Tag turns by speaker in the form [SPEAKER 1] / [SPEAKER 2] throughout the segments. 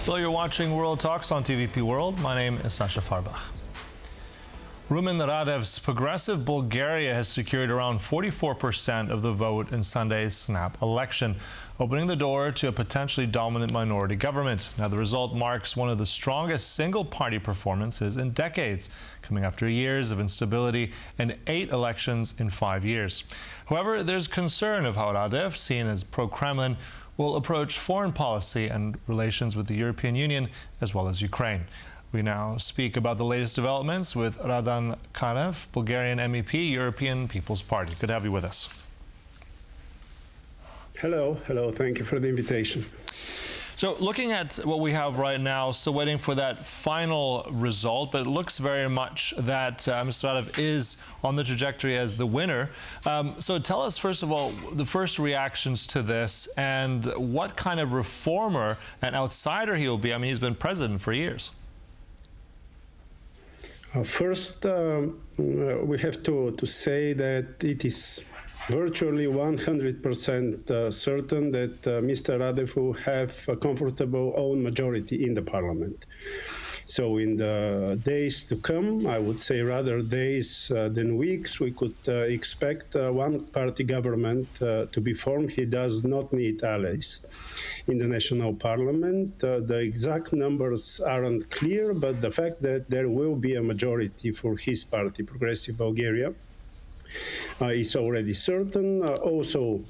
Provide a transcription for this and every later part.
[SPEAKER 1] Hello, you're watching World Talks on TVP World. My name is Sascha Fahrbach. Rumen Radev's progressive Bulgaria has secured around 44% of the vote in Sunday's snap election, opening the door to a potentially dominant minority government. Now, the result marks one of the strongest single-party performances in decades, coming after years of instability and 8 elections in 5 years. However, there's concern of how Radev, seen as pro-Kremlin, will approach foreign policy and relations with the European Union as well as Ukraine. We now speak about the latest developments with Radan Kanev, Bulgarian MEP, European People's Party. Good to have you with us.
[SPEAKER 2] Hello. Thank you for the invitation.
[SPEAKER 1] So looking at what we have right now, still waiting for that final result, but it looks very much that Mr. Radev is on the trajectory as the winner. So tell us, first of all, the first reactions to this and what kind of reformer and outsider he will be. I mean, he's been president for years.
[SPEAKER 2] First, we have to say that it is virtually 100% certain that Mr. Radev will have a comfortable own majority in the parliament. So in the days to come, I would say rather days than weeks, we could expect one-party government to be formed. He does not need allies in the national parliament. The exact numbers aren't clear, but the fact that there will be a majority for his party, Progressive Bulgaria, is already certain. Also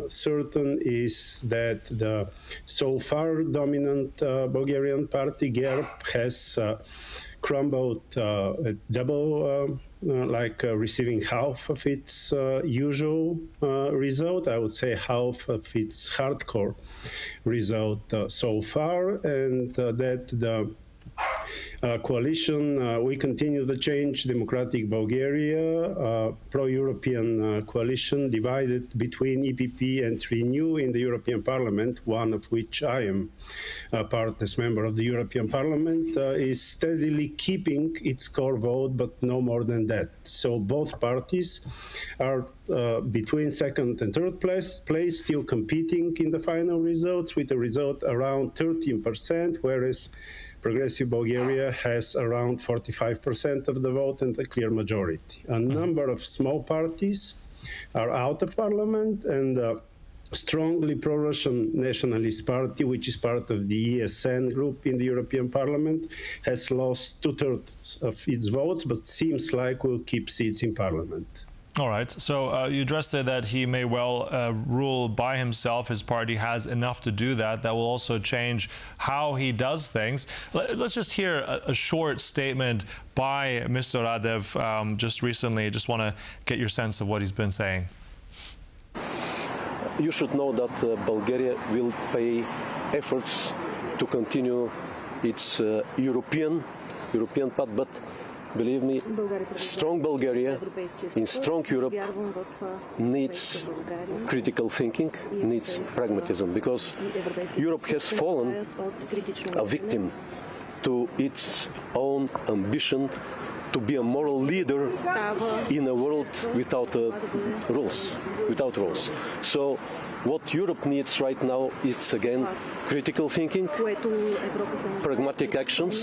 [SPEAKER 2] certain is that the so far dominant Bulgarian party, GERB, has crumbled double, receiving half of its usual result. I would say half of its hardcore result so far, and that the coalition, We Continue the Change, Democratic Bulgaria, pro-European coalition divided between EPP and Renew in the European Parliament, one of which I am part as member of the European Parliament, is steadily keeping its core vote, but no more than that. So both parties are between second and third place, still competing in the final results with a result around 13%, whereas Progressive Bulgaria has around 45% of the vote and a clear majority. A number of small parties are out of parliament, and a strongly pro-Russian nationalist party, which is part of the ESN group in the European Parliament, has lost 2/3 of its votes, but seems like will keep seats in parliament.
[SPEAKER 1] All right. So you addressed there that he may well rule by himself. His party has enough to do that. That will also change how he does things. Let's just hear a short statement by Mr. Radev just recently. I just want to get your sense of what he's been saying.
[SPEAKER 3] You should know that Bulgaria will pay efforts to continue its European path, but believe me, strong Bulgaria in strong Europe needs critical thinking, needs pragmatism, because Europe has fallen a victim to its own ambition to be a moral leader in a world without rules. So what Europe needs right now is, again, critical thinking, pragmatic actions,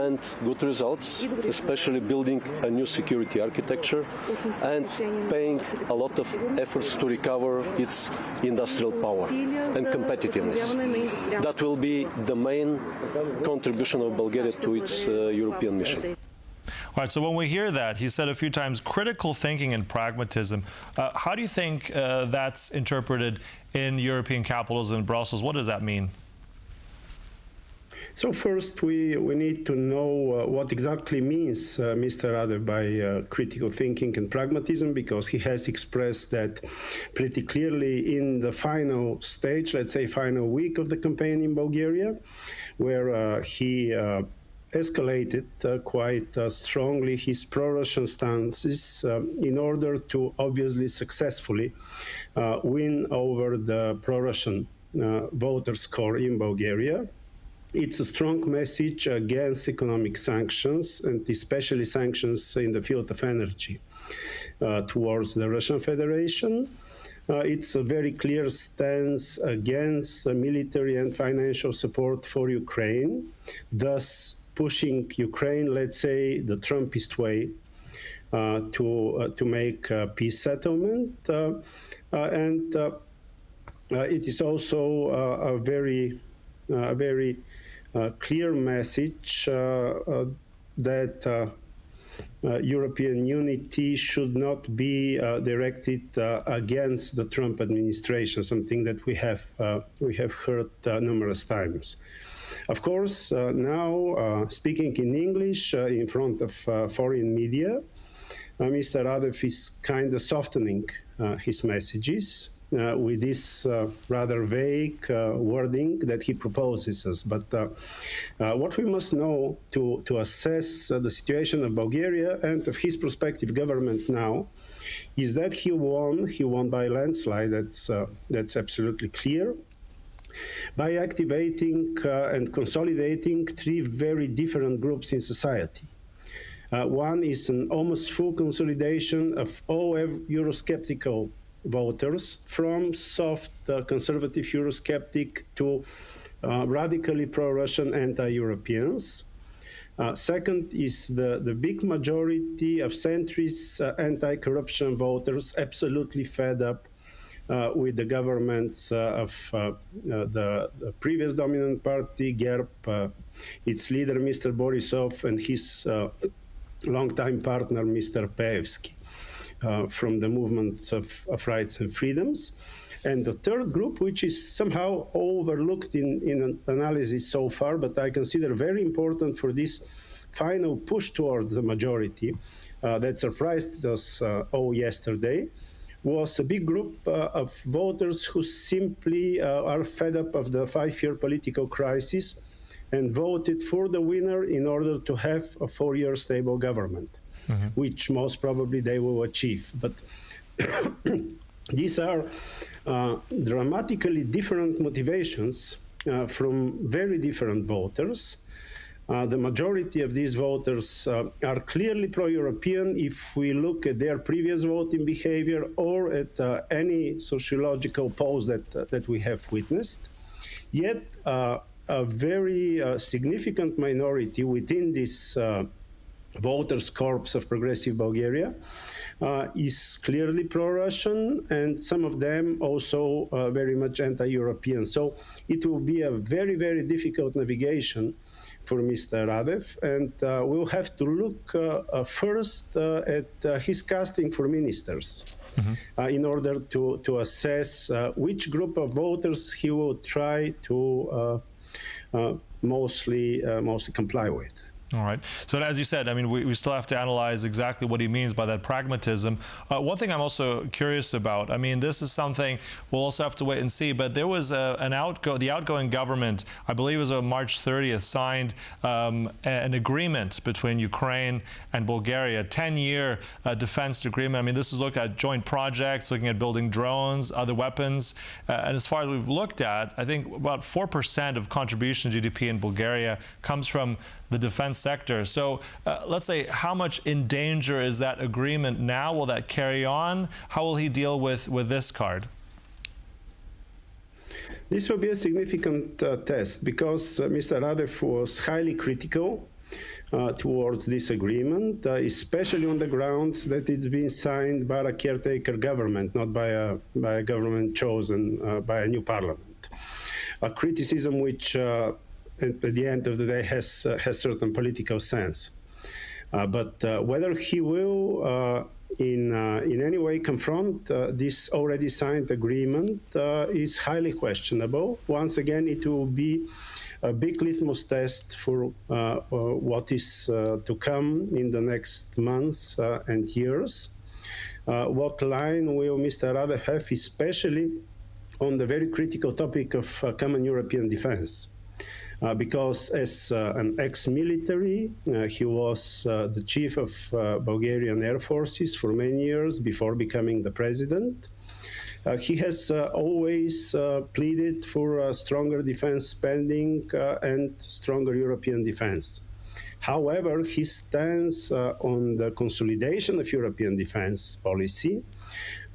[SPEAKER 3] and good results, especially building a new security architecture and paying a lot of efforts to recover its industrial power and competitiveness. That will be the main contribution of Bulgaria to its European mission.
[SPEAKER 1] All right, so when we hear that, he said a few times, critical thinking and pragmatism, how do you think that's interpreted in European capitals in Brussels? What does that mean?
[SPEAKER 2] So first, we need to know what exactly means Mr. Radev by critical thinking and pragmatism, because he has expressed that pretty clearly in the final stage, let's say final week of the campaign in Bulgaria, where he escalated quite strongly his pro-Russian stances in order to obviously successfully win over the pro-Russian voter score in Bulgaria. It's a strong message against economic sanctions, and especially sanctions in the field of energy towards the Russian Federation. it's a very clear stance against military and financial support for Ukraine, thus pushing Ukraine, let's say, the Trumpist way to make a peace settlement. And it is also a very clear message that European unity should not be directed against the Trump administration, something that we have heard numerous times. Of course, now speaking in English in front of foreign media, Mr. Radev is kind of softening his messages with this rather vague wording that he proposes us. But what we must know to assess the situation of Bulgaria and of his prospective government now is that he won by a landslide. That's absolutely clear, by activating and consolidating three very different groups in society. One is an almost full consolidation of all Eurosceptical voters, from soft conservative Eurosceptic to radically pro-Russian anti-Europeans. Second is the big majority of centrist anti-corruption voters, absolutely fed up with the governments of the previous dominant party, GERB, its leader, Mr. Borisov, and his longtime partner, Mr. Peevski, from the movements of rights and freedoms. And the third group, which is somehow overlooked in an analysis so far, but I consider very important for this final push towards the majority that surprised us all yesterday, was a big group of voters who simply are fed up of the 5-year political crisis and voted for the winner in order to have a 4-year stable government, which most probably they will achieve. But these are dramatically different motivations from very different voters. The majority of these voters are clearly pro-European if we look at their previous voting behavior or at any sociological polls that we have witnessed. Yet a very significant minority within this voters' corps of progressive Bulgaria is clearly pro-Russian, and some of them also very much anti-European. So it will be a very, very difficult navigation for Mr. Radev, and we'll have to look first at his casting for ministers in order to assess which group of voters he will try to mostly comply with.
[SPEAKER 1] All right. So as you said, I mean, we still have to analyze exactly what he means by that pragmatism. One thing I'm also curious about, I mean, this is something we'll also have to wait and see, but there was the outgoing government, I believe it was on March 30th, signed an agreement between Ukraine and Bulgaria, a 10-year defense agreement. I mean, this is looking at joint projects, looking at building drones, other weapons. And as far as we've looked at, I think about 4% of contribution to GDP in Bulgaria comes from the defense sector. So let's say, how much in danger is that agreement now? Will that carry on? How will he deal with this card?
[SPEAKER 2] This will be a significant test, because Mr. Radev was highly critical towards this agreement, especially on the grounds that it's been signed by a caretaker government, not by a government chosen by a new parliament. A criticism which at the end of the day has certain political sense. But whether he will in any way confront this already signed agreement is highly questionable. Once again, it will be a big litmus test for what is to come in the next months and years. What line will Mr. Radev have, especially on the very critical topic of common European defense? Because as an ex-military, he was the chief of Bulgarian Air Forces for many years before becoming the president. He has always pleaded for stronger defense spending and stronger European defense. However, his stance on the consolidation of European defense policy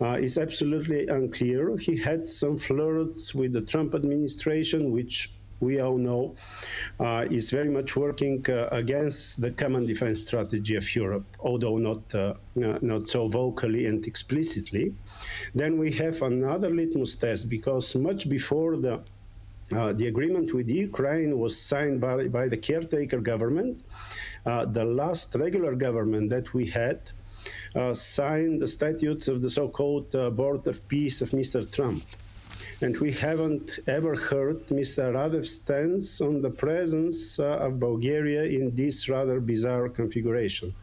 [SPEAKER 2] is absolutely unclear. He had some flirts with the Trump administration, which we all know is very much working against the common defense strategy of Europe, although not so vocally and explicitly. Then we have another litmus test, because much before the agreement with Ukraine was signed by the caretaker government, the last regular government that we had signed the statutes of the so-called Board of Peace of Mr. Trump. And we haven't ever heard Mr. Radev's stance on the presence of Bulgaria in this rather bizarre configuration,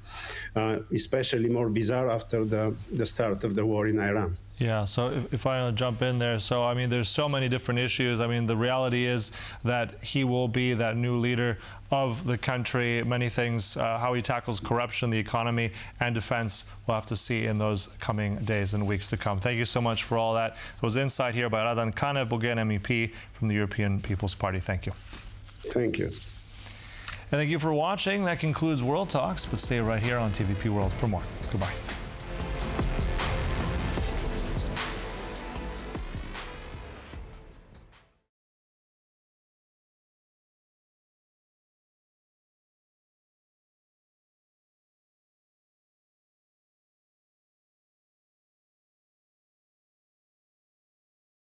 [SPEAKER 2] especially more bizarre after the start of the war in Iran.
[SPEAKER 1] Yeah, so if I jump in there, so I mean, there's so many different issues. I mean, the reality is that he will be that new leader of the country. Many things, how he tackles corruption, the economy, and defense, we'll have to see in those coming days and weeks to come. Thank you so much for all that. It was insight here by Radan Kanev, Bulgarian MEP from the European People's Party. Thank you.
[SPEAKER 2] Thank you.
[SPEAKER 1] And thank you for watching. That concludes World Talks, but stay right here on TVP World for more. Goodbye.